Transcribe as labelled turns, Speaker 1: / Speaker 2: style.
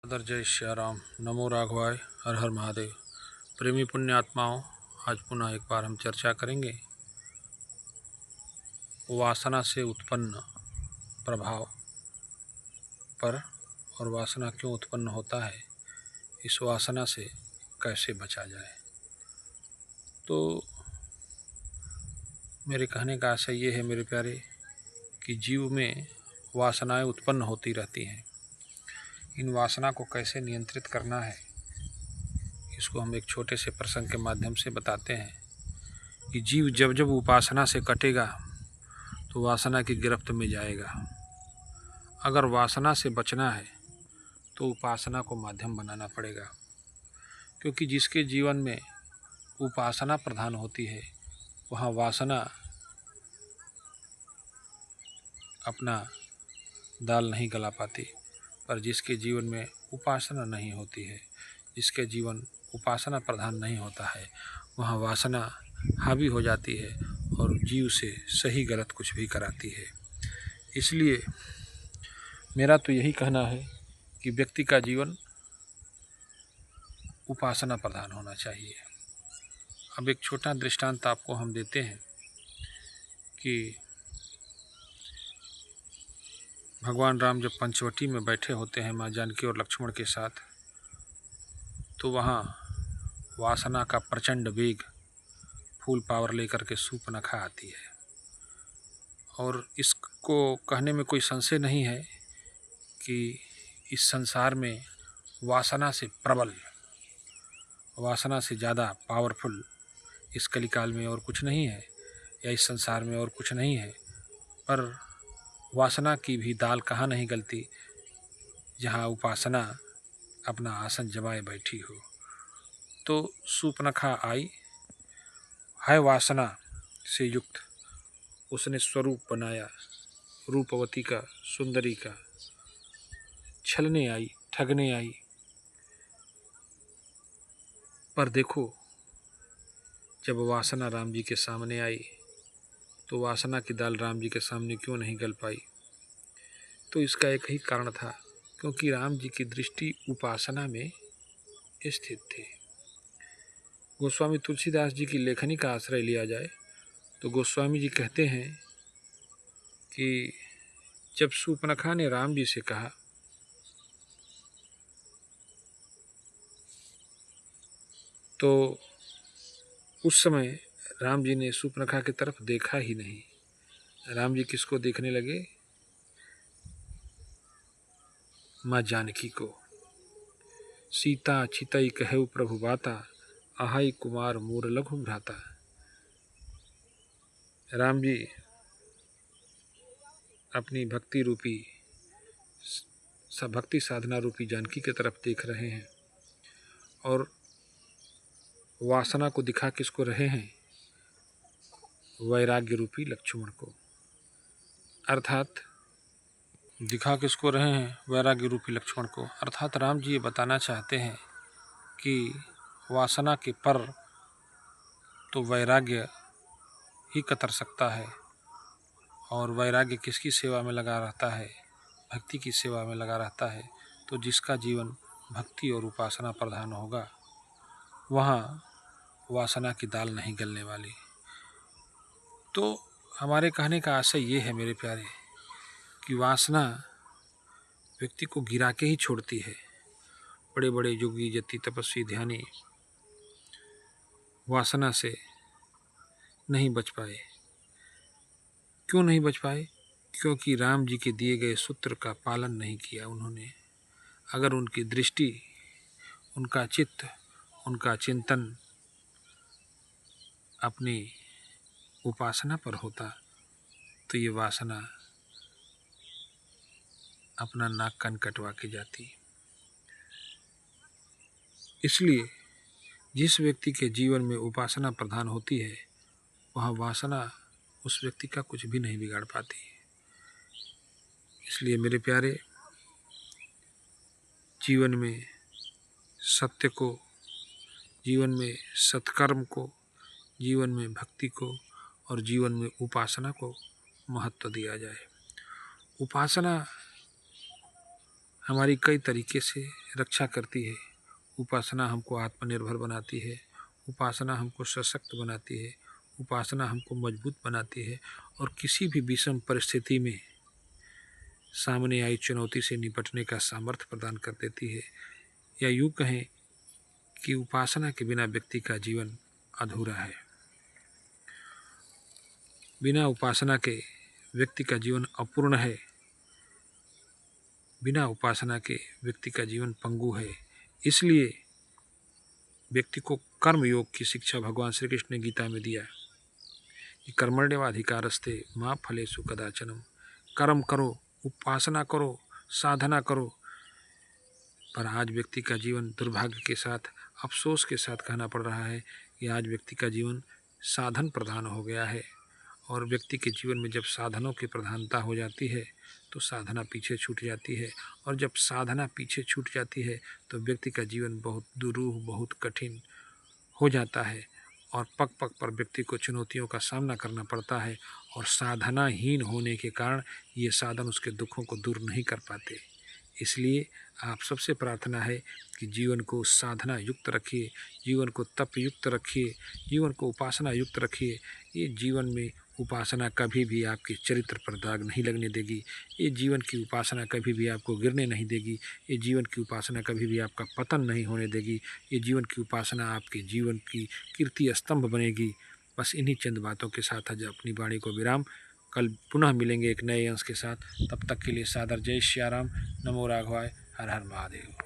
Speaker 1: Other जय श्याराम। नमो राघवाय। हर हर महादेव। प्रेमी पुण्य आत्माओं, आज पुनः एक बार हम चर्चा करेंगे वासना से उत्पन्न प्रभाव पर, और वासना क्यों उत्पन्न होता है, इस वासना से कैसे बचा जाए। तो मेरे कहने का आशय ये है मेरे प्यारे कि जीव में वासनाएं उत्पन्न होती रहती हैं। इन वासना को कैसे नियंत्रित करना है, इसको हम एक छोटे से प्रसंग के माध्यम से बताते हैं कि जीव जब जब उपासना से कटेगा तो वासना की गिरफ्त में जाएगा। अगर वासना से बचना है तो उपासना को माध्यम बनाना पड़ेगा, क्योंकि जिसके जीवन में उपासना प्रधान होती है वहाँ वासना अपना दाल नहीं गला पाती। पर जिसके जीवन में उपासना नहीं होती है, जिसके जीवन उपासना प्रधान नहीं होता है, वहाँ वासना हावी हो जाती है और जीव से सही गलत कुछ भी कराती है। इसलिए मेरा तो यही कहना है कि व्यक्ति का जीवन उपासना प्रधान होना चाहिए। अब एक छोटा दृष्टांत आपको हम देते हैं कि भगवान राम जब पंचवटी में बैठे होते हैं माँ जानकी और लक्ष्मण के साथ, तो वहाँ वासना का प्रचंड वेग फुल पावर लेकर के सूर्पनखा आती है। और इसको कहने में कोई संशय नहीं है कि इस संसार में वासना से प्रबल, वासना से ज़्यादा पावरफुल इस कलिकाल में और कुछ नहीं है, या इस संसार में और कुछ नहीं है। पर वासना की भी दाल कहाँ नहीं गलती, जहाँ उपासना अपना आसन जमाए बैठी हो। तो सूर्पनखा आई है वासना से युक्त, उसने स्वरूप बनाया रूपवती का, सुंदरी का। छलने आई, ठगने आई। पर देखो, जब वासना राम जी के सामने आई तो वासना की दाल राम जी के सामने क्यों नहीं गल पाई। तो इसका एक ही कारण था, क्योंकि राम जी की दृष्टि उपासना में स्थित थी। गोस्वामी तुलसीदास जी की लेखनी का आश्रय लिया जाए तो गोस्वामी जी कहते हैं कि जब सूर्पनखा ने राम जी से कहा तो उस समय राम जी ने सूर्पनखा की तरफ देखा ही नहीं। राम जी किसको देखने लगे? माँ जानकी को। सीता चितई कहु प्रभु बाता, आहाई कुमार मोर लघु भ्राता। राम जी अपनी भक्ति रूपी, भक्ति साधना रूपी जानकी की तरफ देख रहे हैं और वासना को दिखा किसको रहे हैं? वैराग्य रूपी लक्ष्मण को। अर्थात दिखा किसको रहे हैं? वैराग्य रूपी लक्ष्मण को। अर्थात राम जी ये बताना चाहते हैं कि वासना के पर तो वैराग्य ही कतर सकता है, और वैराग्य किसकी सेवा में लगा रहता है? भक्ति की सेवा में लगा रहता है। तो जिसका जीवन भक्ति और उपासना प्रधान होगा वहाँ वासना की दाल नहीं गलने वाली। तो हमारे कहने का आशय ये है मेरे प्यारे कि वासना व्यक्ति को गिरा के ही छोड़ती है। बड़े बड़े योगी, जति, तपस्वी, ध्यानी वासना से नहीं बच पाए। क्यों नहीं बच पाए? क्योंकि राम जी के दिए गए सूत्र का पालन नहीं किया उन्होंने। अगर उनकी दृष्टि, उनका चित्त, उनका चिंतन अपनी उपासना पर होता तो ये वासना अपना नाक कान कटवा के जाती। इसलिए जिस व्यक्ति के जीवन में उपासना प्रधान होती है वहाँ वासना उस व्यक्ति का कुछ भी नहीं बिगाड़ पाती। इसलिए मेरे प्यारे, जीवन में सत्य को, जीवन में सत्कर्म को, जीवन में भक्ति को और जीवन में उपासना को महत्व दिया जाए। उपासना हमारी कई तरीके से रक्षा करती है। उपासना हमको आत्मनिर्भर बनाती है, उपासना हमको सशक्त बनाती है, उपासना हमको मजबूत बनाती है और किसी भी विषम परिस्थिति में सामने आई चुनौती से निपटने का सामर्थ्य प्रदान कर देती है। या यूँ कहें कि उपासना के बिना व्यक्ति का जीवन अधूरा है। बिना उपासना के व्यक्ति का जीवन अपूर्ण है। बिना उपासना के व्यक्ति का जीवन पंगु है। इसलिए व्यक्ति को कर्म योग की शिक्षा भगवान श्री कृष्ण ने गीता में दिया कि कर्मण्येवाधिकारस्ते मा फलेषु कदाचन। कर्म करो, उपासना करो, साधना करो। पर आज व्यक्ति का जीवन दुर्भाग्य के साथ, अफसोस के साथ कहना पड़ रहा है कि आज व्यक्ति का जीवन साधन प्रधान हो गया है। और व्यक्ति के जीवन में जब साधनों की प्रधानता हो जाती है तो साधना पीछे छूट जाती है। और जब साधना पीछे छूट जाती है तो व्यक्ति का जीवन बहुत दुरूह, बहुत कठिन हो जाता है और पग पग पर व्यक्ति को चुनौतियों का सामना करना पड़ता है। और साधनाहीन होने के कारण ये साधन उसके दुखों को दूर नहीं कर पाते। इसलिए आप सबसे प्रार्थना है कि जीवन को साधना युक्त रखिए, जीवन को तप युक्त रखिए, जीवन को उपासना युक्त रखिए। ये जीवन में उपासना कभी भी आपके चरित्र पर दाग नहीं लगने देगी। ये जीवन की उपासना कभी भी आपको गिरने नहीं देगी। ये जीवन की उपासना कभी भी आपका पतन नहीं होने देगी। ये जीवन की उपासना आपके जीवन की कीर्ति स्तंभ बनेगी। बस इन्हीं चंद बातों के साथ आज अपनी वाणी को विराम। कल पुनः मिलेंगे एक नए अंश के साथ। तब तक के लिए सादर जय श्याराम। नमो राघवाय। हर हर महादेव।